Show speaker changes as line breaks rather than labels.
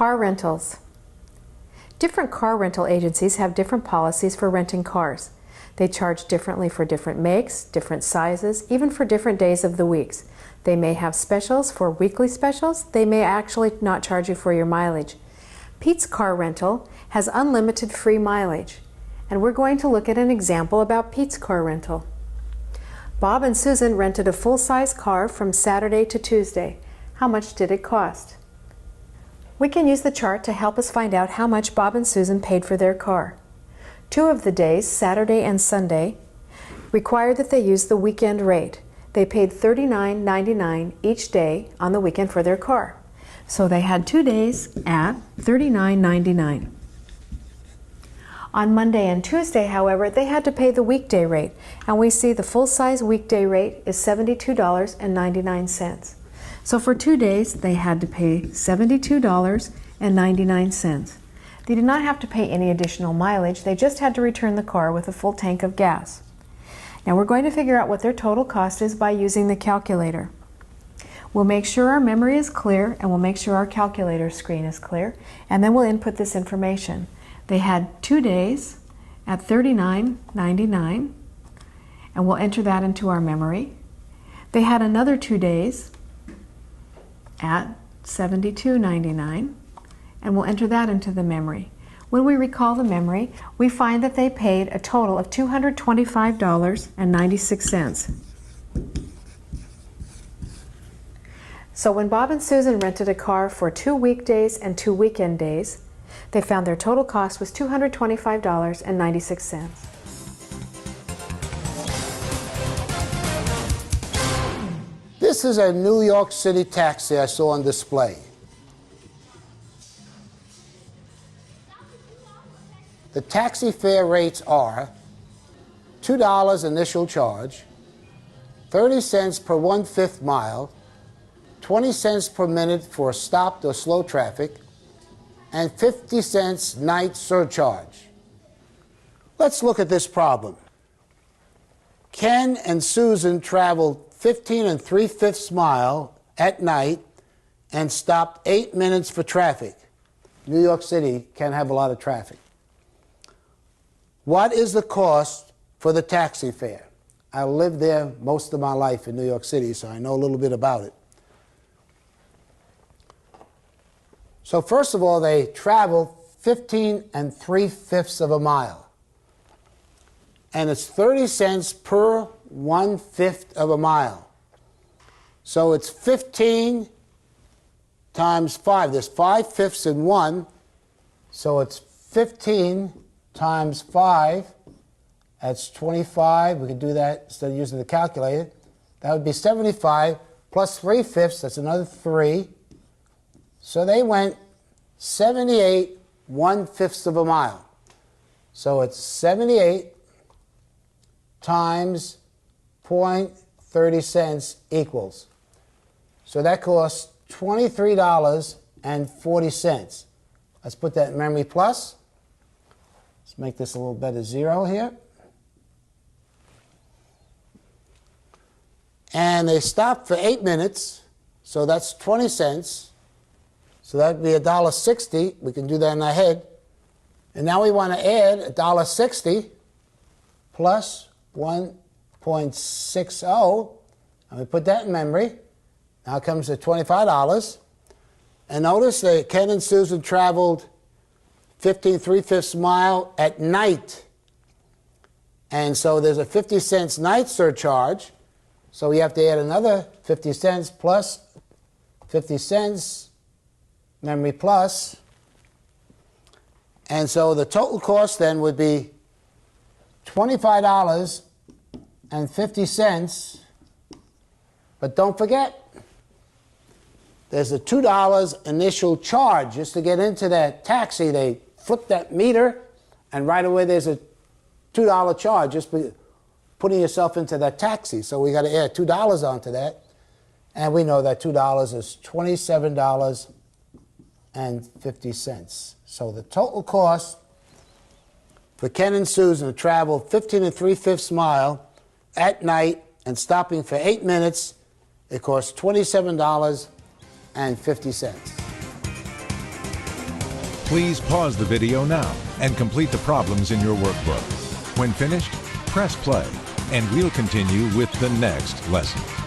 Car rentals. Different car rental agencies have different policies for renting cars. They charge differently for different makes, different sizes, even for different days of the weeks. They may have specials for weekly specials. They may actually not charge you for your mileage. Pete's Car Rental has unlimited free mileage, and we're going to look at an example about Pete's Car Rental. Bob and Susan rented a full-size car from Saturday to Tuesday. How much did it cost? We can use the chart to help us find out how much Bob and Susan paid for their car. 2 of the days, Saturday and Sunday, required that they use the weekend rate. They paid $39.99 each day on the weekend for their car. So they had 2 days at $39.99. On Monday and Tuesday, however, they had to pay the weekday rate, and we see the full-size weekday rate is $72.99. So for 2 days, they had to pay $72.99. They did not have to pay any additional mileage. They just had to return the car with a full tank of gas. Now we're going to figure out what their total cost is by using the calculator. We'll make sure our memory is clear, and we'll make sure our calculator screen is clear, and then we'll input this information. They had 2 days at $39.99, and we'll enter that into our memory. They had another 2 days at $72.99, and we'll enter that into the memory. When we recall the memory, we find that they paid a total of $225.96. So when Bob and Susan rented a car for 2 weekdays and 2 weekend days, they found their total cost was $225.96.
This is a New York City taxi I saw on display. The taxi fare rates are $2 initial charge, 30 cents per 1/5 mile, 20 cents per minute for stopped or slow traffic, and 50 cents night surcharge. Let's look at this problem. Ken and Susan traveled 15 3/5 mile at night and stopped 8 minutes for traffic. New York City can have a lot of traffic. What is the cost for the taxi fare? I lived there most of my life in New York City, so I know a little bit about it. So first of all, they traveled 15 3/5 of a mile. And it's 30 cents per 1/5 of a mile. So it's 15 times 5. There's 5 fifths in 1. So it's 15 times 5. That's 25. We could do that instead of using the calculator. That would be 75 plus 3/5. That's another 3. So they went 78 1/5 of a mile. So it's 78 times 0.30 cents equals. So that costs $23.40. Let's put that in memory plus. Let's make this a little better 0 here. And they stopped for 8 minutes, so that's 20 cents. So that would be $1.60. We can do that in our head. And now we want to add $1.60 plus 1.60, and we put that in memory. Now comes to $25. And notice that Ken and Susan traveled 15 3/5 mile at night. And so there's a 50 cents night surcharge. So we have to add another 50 cents plus 50 cents, memory plus. And so the total cost then would be $25.50. But don't forget, there's a $2 initial charge. Just to get into that taxi, they flip that meter, and right away there's a $2 charge just for putting yourself into that taxi. So we got to add $2 onto that. And we know that $2 is $27.50. So the total cost for Ken and Susan to travel 15 3/5 mile at night and stopping for 8 minutes, it costs $27.50.
Please pause the video now and complete the problems in your workbook. When finished, press play, and we'll continue with the next lesson.